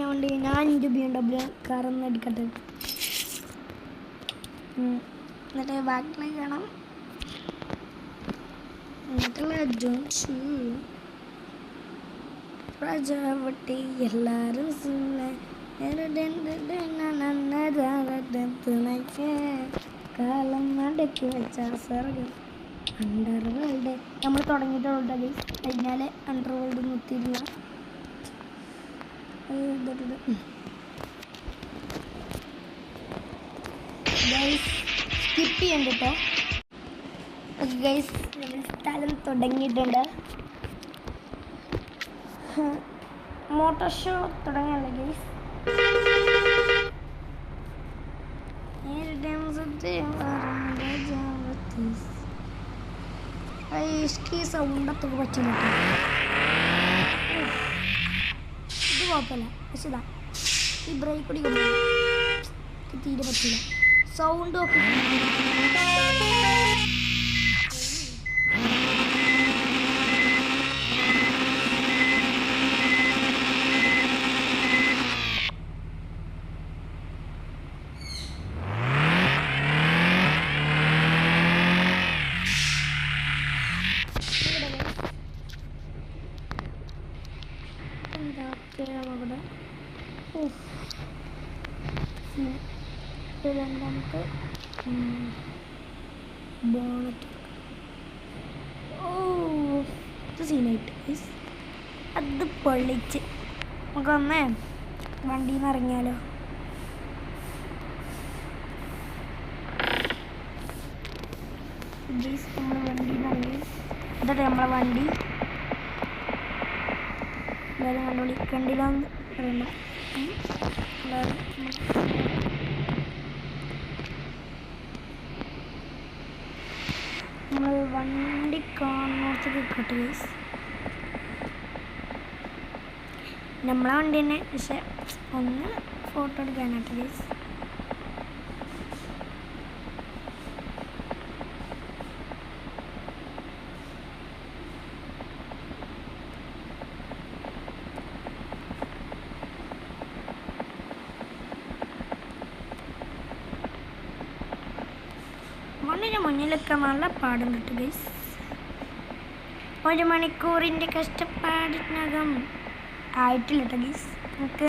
വണ്ടി ഞാൻ BMW കാറൊന്നും എടുക്കട്ടെ. എന്നിട്ട് ബാക്കിലേക്ക് കാണാം. എന്നിട്ടുള്ള ജോൺസ് പ്രജാവട്ടി എല്ലാവരും കാലം നടക്കി വെച്ച സ്വർഗം അണ്ടർവേൾഡ് നമ്മൾ തുടങ്ങിയിട്ടുള്ള കഴിഞ്ഞാൽ അണ്ടർവേൾഡ് നിർത്തിയില്ല. സ്കിപ്പ് ചെയ്യണ്ട കേട്ടോ. ഓക്കെ ഗൈസ്, സ്ഥലം തുടങ്ങിയിട്ടുണ്ട്. മോട്ടോർ ഷോ തുടങ്ങിയല്ലേ ഗൈസ്. സൗണ്ടത്തൊക്കെ പറ്റില്ല. ഇത് കുഴപ്പമില്ല, പക്ഷെ ഇതാ ഈ ബ്രേക്ക് പിടിക്കുമ്പോൾ തീരെ പറ്റില്ല. സൗണ്ട് ഒക്കെ അവിടെ രണ്ടാമത്തെ ബോണറ്റ്. ഇത് സീനായിട്ട് അത് പൊള്ളിച്ച് നമുക്കൊന്നേ വണ്ടിയിൽ നിന്ന് ഇറങ്ങിയാലോ. നമ്മൾ വണ്ടിയിൽ നിന്ന് ഇറങ്ങി. ഇതട്ടെ നമ്മളെ വണ്ടി. എല്ലാവരും കണ്ടോളി, കണ്ടില്ലാന്ന് പറയണ്ട. നമ്മൾ വണ്ടി കാണുന്നോടത്ത് കിട്ടട്ടെ ഗൈസ്. നമ്മളെ വണ്ടി തന്നെ, പക്ഷെ ഒന്ന് ഫോട്ടോ എടുക്കാനായിട്ട് ഗൈസ്. വണ്ടിൻ്റെ മുന്നിലൊക്കെ നല്ല പാടും കിട്ടും ഗൈസ്. 1 മണിക്കൂറിൻ്റെ കഷ്ടപ്പാടിനകം ആയിട്ടില്ല കേട്ടോ ഗൈസ്. നമുക്ക്